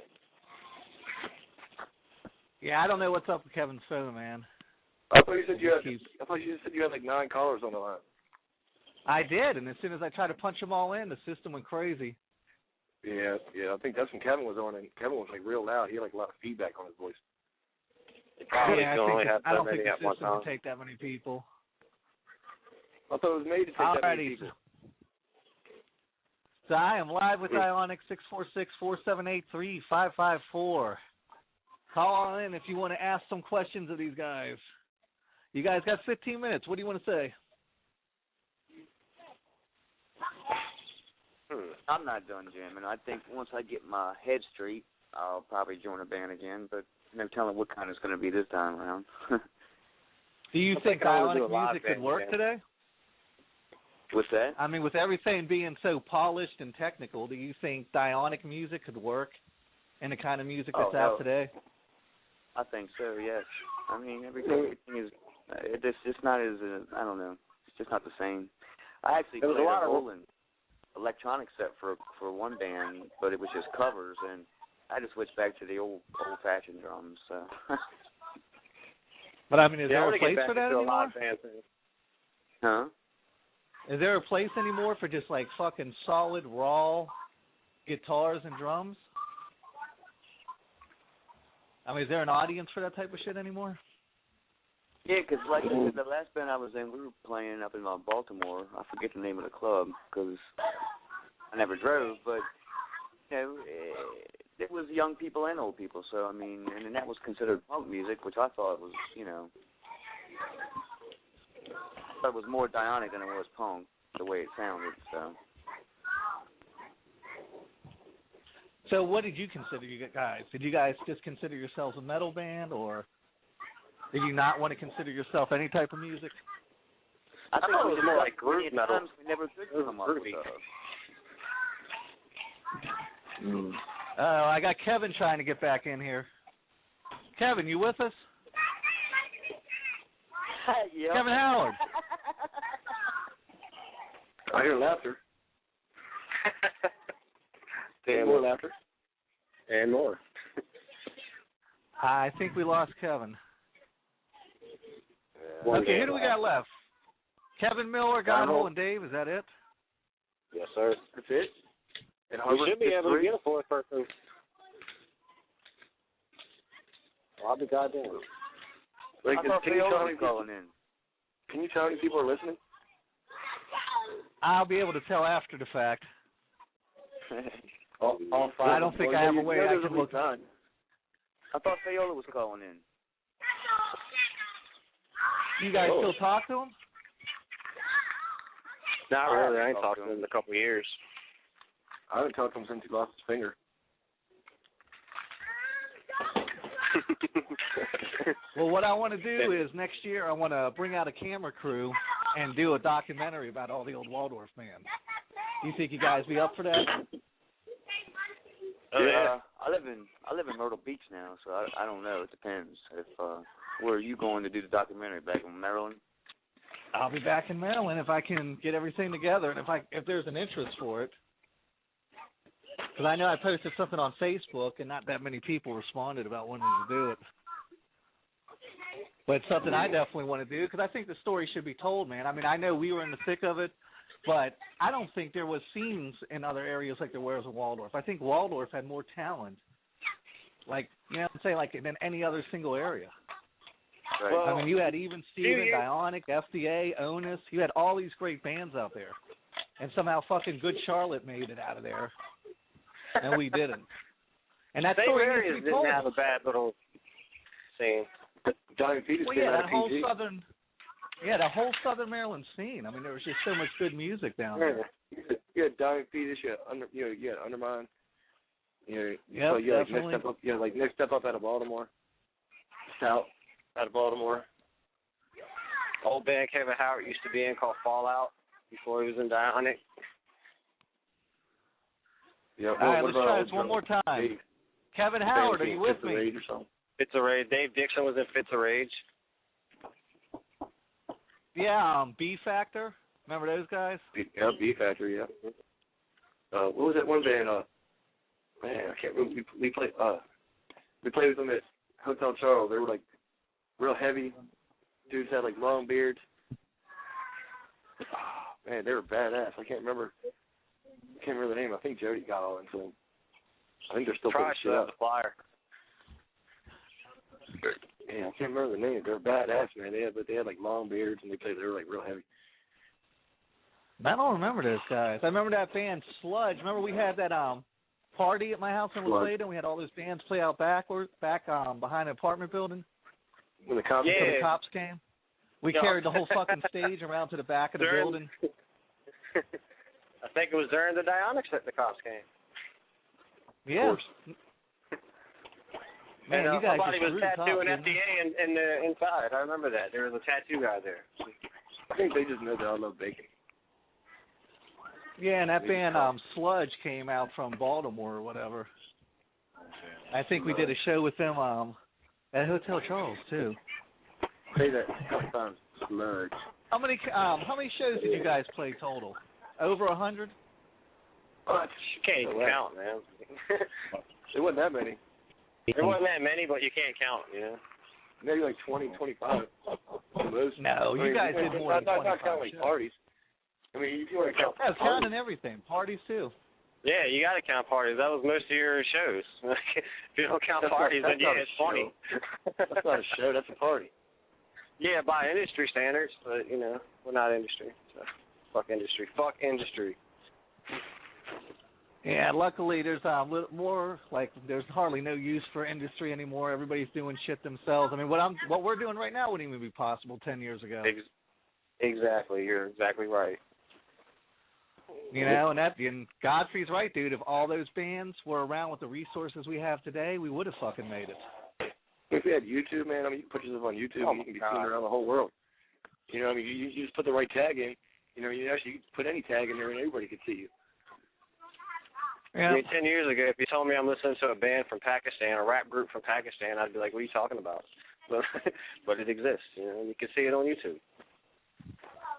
Yeah, I don't know what's up with Kevin's phone, man. I thought you said you had like 9 callers on the line. I did, and as soon as I tried to punch them all in, the system went crazy. Yeah, I think that's when Kevin was on, and Kevin was like real loud. He had like a lot of feedback on his voice. I don't think the system can take that many people. I thought it was made to take that many people. So I am live with Diaonic, 646-478-3554. Call on in if you want to ask some questions of these guys. You guys got 15 minutes. What do you want to say? I'm not done jamming. I think once I get my head straight, I'll probably join a band again, but no telling what kind it's going to be this time around. Do you think Dionic music could work today? What's that? I mean, with everything being so polished and technical, do you think Dionic music could work in the kind of music that's out today? I think so, yes. I mean, everything is, it's just not as, I don't know, it's just not the same. I actually played a whole electronic set for one band, but it was just covers, and I just switched back to the old-fashioned drums. So. But I mean, is there a place for that anymore? Huh? Is there a place anymore for just like fucking solid raw guitars and drums? I mean, is there an audience for that type of shit anymore? Yeah, because like the last band I was in, we were playing up in Baltimore. I forget the name of the club because I never drove, but you know, it was young people and old people. So I mean, and that was considered punk music, which I thought was, you know, I thought it was more Dionic than it was punk, the way it sounded. So what did you consider, you guys? Did you guys just consider yourselves a metal band, or did you not want to consider yourself any type of music? I thought it was more like groove metal. We never could come up with I got Kevin trying to get back in here. Kevin, you with us? Yep. Kevin Howard. I hear laughter. And more laughter. And more. I think we lost Kevin. Yeah. Okay, who do we got left? Kevin Miller, Godhole, and Dave, is that it? Yes, sir. That's it. And we should be able to get a fourth person. Well, I'll be goddamn. Like, can you tell me people are listening? I'll be able to tell after the fact. All five. I don't think I have a way I can look. I thought Fayola was calling in. You guys still talk to him? Not really. I ain't talked to him in a couple of years. I haven't talked to him since he lost his finger. Well, what I want to do is next year I want to bring out a camera crew and do a documentary about all the old Waldorf bands. Do you think you guys be up for that? I live in Myrtle Beach now, so I don't know. It depends. If where are you going to do the documentary? Back in Maryland? I'll be back in Maryland if I can get everything together and if there's an interest for it. Because I know I posted something on Facebook and not that many people responded about wanting to do it. But it's something I definitely want to do because I think the story should be told, man. I mean, I know we were in the thick of it, but I don't think there was scenes in other areas like there was in Waldorf. I think Waldorf had more talent, like, you know what I'm saying, like than any other single area. Right. Well, I mean, you had Even Steven, Dionic, FDA, Onus. You had all these great bands out there. And somehow fucking Good Charlotte made it out of there. And we didn't. And that story needs to be told. Didn't have a bad little scene. Diamond Fetus well, came out that of whole PG. the whole southern Maryland scene. I mean, there was just so much good music down there. You had Diamond Fetus, you had Undermine. Yep, definitely. Like Next Step Up out of Baltimore. Stout out of Baltimore. Old band Kevin Howard used to be in called Fallout before he was in Dionic. Yeah, all right, let's try this one more time. Dave. Kevin Howard, are you with me? Rage or something. Fits of Rage. Dave Dixon was in Fits of Rage. Yeah, B Factor. Remember those guys? Yeah, B Factor, yeah. What was that one band? Man, I can't remember. We played with them at Hotel Charles. They were like real heavy. Dudes had like long beards. Oh, man, they were badass. I can't remember the name. I think Jody got all into them. I think they're still putting shit out. The flyer. Yeah, I can't remember the name. They're badass, man. They had like long beards and they were like real heavy. I don't remember those guys. I remember that band Sludge. Remember we had that party at my house in Lafayette, and we had all those bands play out back behind an apartment building. When the cops the cops came. We carried the whole fucking stage around to the back of the building. I think it was during the Dionics that the cops came. Yeah. Man, and you guys somebody was just screwed tattooing up, FDA in the inside. I remember that. There was a tattoo guy there. I think they just know that I love bacon. Yeah, and that band Sludge came out from Baltimore or whatever. I think we did a show with them at Hotel Charles too. Say that a couple times. Sludge. How many shows did you guys play total? Over 100? You can't even count, man. There wasn't that many. There wasn't that many, but you can't count, you know. Maybe like 20, 25. No, you guys did more than 25 Not counting shows. parties. I mean, if you want to count Yeah, counting everything. Parties too. Yeah, you got to count parties. That was most of your shows. If you don't count parties, then yeah, it's funny. That's not a show. That's a party. Yeah, by industry standards, but, you know, we're not industry. So, fuck industry. Fuck industry. Yeah, luckily there's more, like, there's hardly no use for industry anymore. Everybody's doing shit themselves. I mean, what we're doing right now wouldn't even be possible 10 years ago. Exactly. You're exactly right. You know, and Godfrey's right, dude. If all those bands were around with the resources we have today, we would have fucking made it. If we had YouTube, man, I mean, you can put yourself on YouTube and you can be seen around the whole world. You know, I mean, you just put the right tag in. You know, you actually put any tag in there and everybody could see you. Yeah. I mean, 10 years ago, if you told me I'm listening to a band from Pakistan, a rap group from Pakistan, I'd be like, what are you talking about? But it exists, you know, and you can see it on YouTube.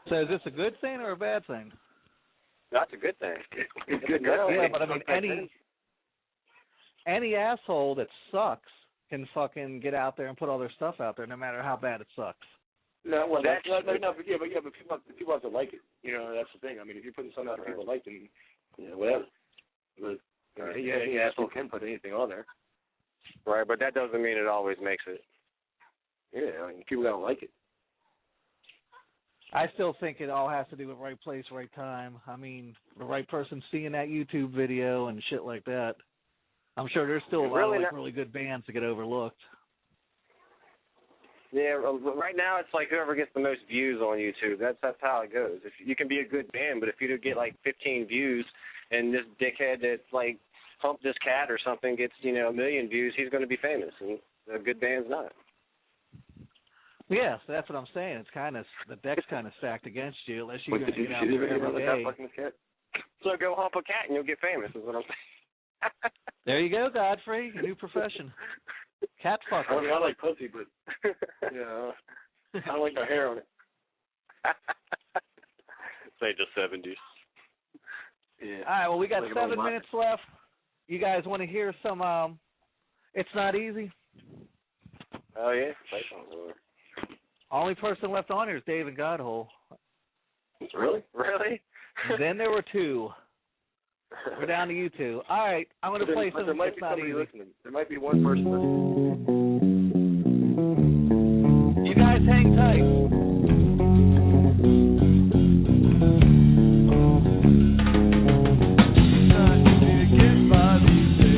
So is this a good thing or a bad thing? That's a good thing. It's good now. Yeah, but I mean, any asshole that sucks can fucking get out there and put all their stuff out there, no matter how bad it sucks. No, well, but people have to like it. You know, that's the thing. I mean, if you're putting something out that people like, then, you know, whatever. But, yeah, any asshole can put anything on there. Right, but that doesn't mean it always makes it. Yeah, I mean, people gotta like it. I still think it all has to do with right place, right time. I mean, the right person seeing that YouTube video and shit like that. I'm sure there's still a lot of really good bands that get overlooked. Yeah, right now it's like whoever gets the most views on YouTube. That's how it goes. If you can be a good band, but if you get like 15 views and this dickhead that's like humped this cat or something gets, you know, 1 million views, he's going to be famous, and a good band's not. Yeah, so that's what I'm saying. It's kind of, the deck's kind of stacked against you unless you're going to get out there every day. So go hump a cat and you'll get famous, is what I'm saying. There you go, Godfrey, a new profession. Cat fucker. I mean, I like pussy, but, you know, I don't like the hair on it. Say the 70s. Yeah. All right, well, we got 7 minutes left. You guys want to hear some, It's Not Easy? Oh, yeah? Play something. Only person left on here is David Godhole. Really? Really? Then there were 2. We're down to you 2. All right, I'm going to play some. There might be somebody listening. There might be one person listening. You guys hang tight. It's not easy to get by these days.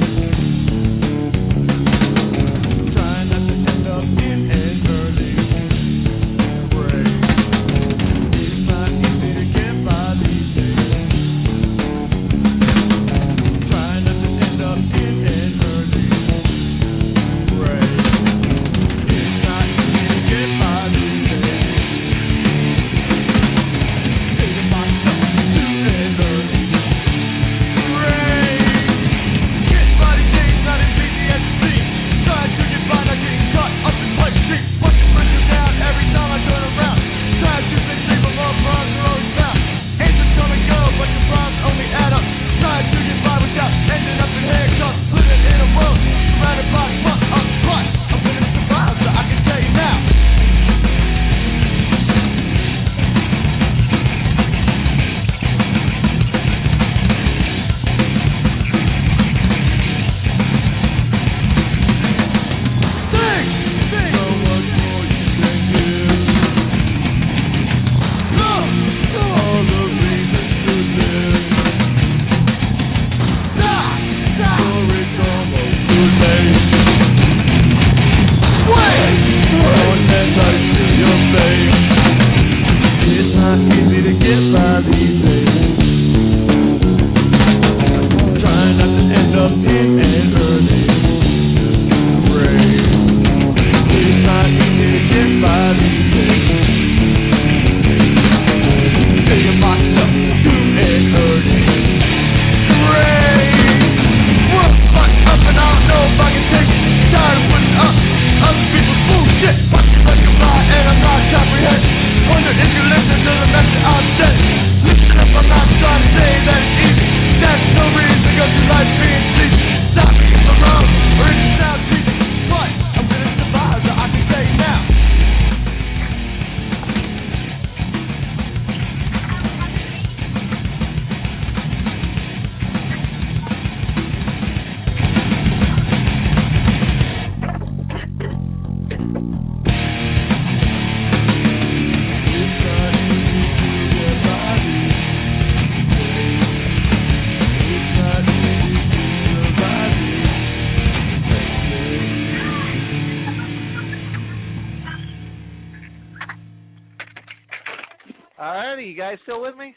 Alrighty, you guys still with me?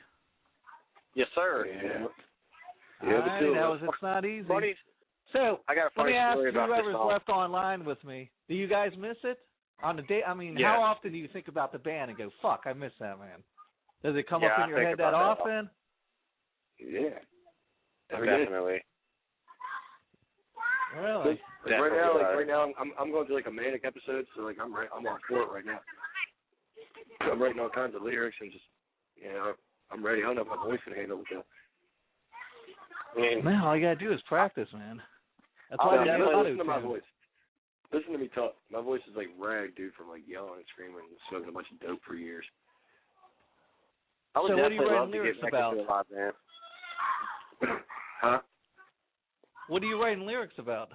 Yes, sir. Yeah. Alrighty, it's not easy. Buddy, so, I got a let funny me ask story about this whoever's song. left online with me, do you guys miss it? On the day, I mean, Yeah. how often do you think about the band and go, fuck, I miss that, man? Does it come Yeah, up in I your think head that about that often? Yeah. Definitely. Really? Right now, I'm going through like a manic episode, so like I'm on court right now. I'm writing all kinds of lyrics and just, I'm ready. I don't know if my voice can handle it. Man, all you gotta do is practice, man. That's Oh, why yeah, I do listen to my voice. Listen to me talk. My voice is like rag, dude, from like yelling and screaming and smoking a bunch of dope for years. I would So what are you definitely writing love to lyrics get back about? into a live band. Huh? What are you writing lyrics about?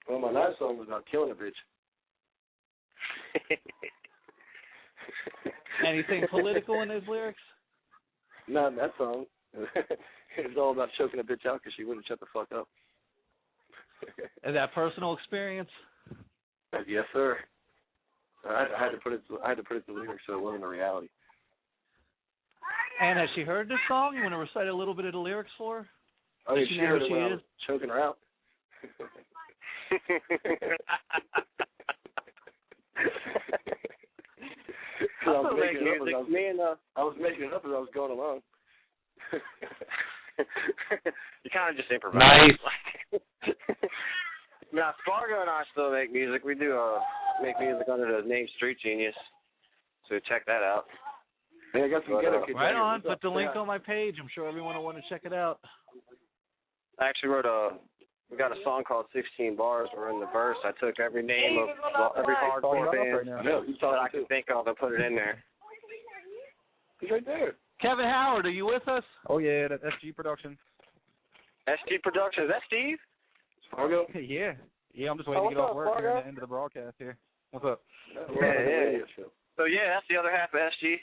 Well, my last song was about killing a bitch. Anything political in those lyrics? Not in that song. It's all about choking a bitch out because she wouldn't shut the fuck up. Is that personal experience? Yes, sir. I had to put it to lyrics so it wasn't a reality. And has she heard this song? You want to recite a little bit of the lyrics for her? I mean, Does she she know heard who it she when I is? was choking her out. I was making it up as I was going along. You kind of just improvise. Nice. Now, Spargo and I still make music. We do make music under the name Street Genius, so check that out. Yeah, I got some ghetto kids. Right on. Put the link on my page. I'm sure everyone will want to check it out. I actually we got a song called 16 Bars. We're in the verse. I took every name of every hardcore band that I can think of and put it in there. He's right there. Kevin Howard, are you with us? Oh, yeah, that's SG Productions. SG Productions. Is that Steve? Spargo? Yeah. Yeah, I'm just waiting to get off work here at the end of the broadcast here. What's up? Yeah. So, yeah, that's the other half of SG.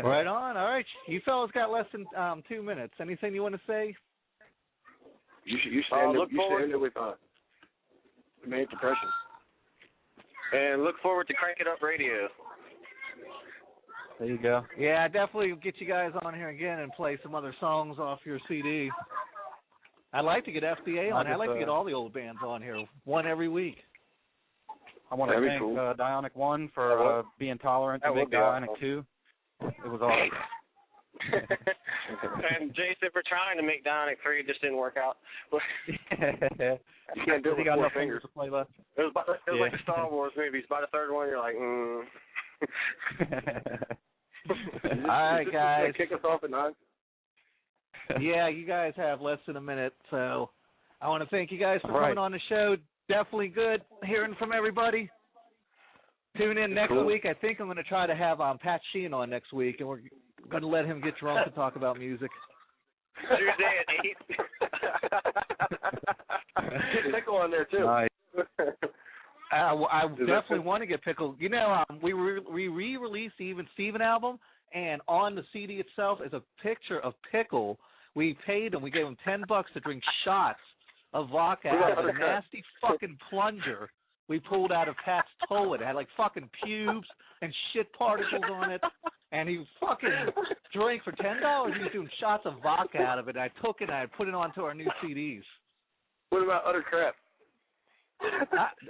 Right on. All right. You fellas got less than 2 minutes. Anything you want to say? You should end it with Manic Depression. And look forward to Crank It Up Radio. There you go. Yeah, definitely get you guys on here again and play some other songs off your CD. I'd like to get FBA on. I'd like to get all the old bands on here, one every week. I want to thank Dionic 1 for being tolerant to make Dionic 2. It was awesome. And Jason for trying to make Dionic 3, it just didn't work out. You can't do it with got 4 enough fingers. to play left. It was like the Star Wars movies. By the third one, you're like, All right, guys. Kick us off at 9. Yeah, you guys have less than a minute, so I want to thank you guys for coming on the show. Definitely good hearing from everybody. Tune in next week. I think I'm going to try to have Pat Sheehan on next week, and we're going to let him get drunk and talk about music. Tuesday at 8. Get Pickle on there, too. Nice. I definitely want to get Pickle. You know, we re-released the Even Steven album, and on the CD itself is a picture of Pickle. We paid him. We gave him $10 to drink shots of vodka out of a nasty fucking plunger we pulled out of Pat's toilet. It had like fucking pubes and shit particles on it. And he fucking drank for $10. He was doing shots of vodka out of it. And I took it and I put it onto our new CDs. What about Utter Crap?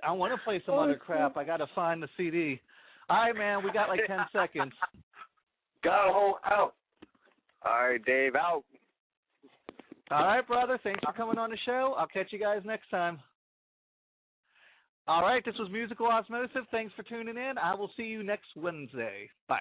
I want to play some other crap. I got to find the CD. All right, man. We got like 10 seconds. Got a hole out. All right, Dave, out. All right, brother. Thanks for coming on the show. I'll catch you guys next time. All right, this was Musical Osmosis. Thanks for tuning in. I will see you next Wednesday. Bye.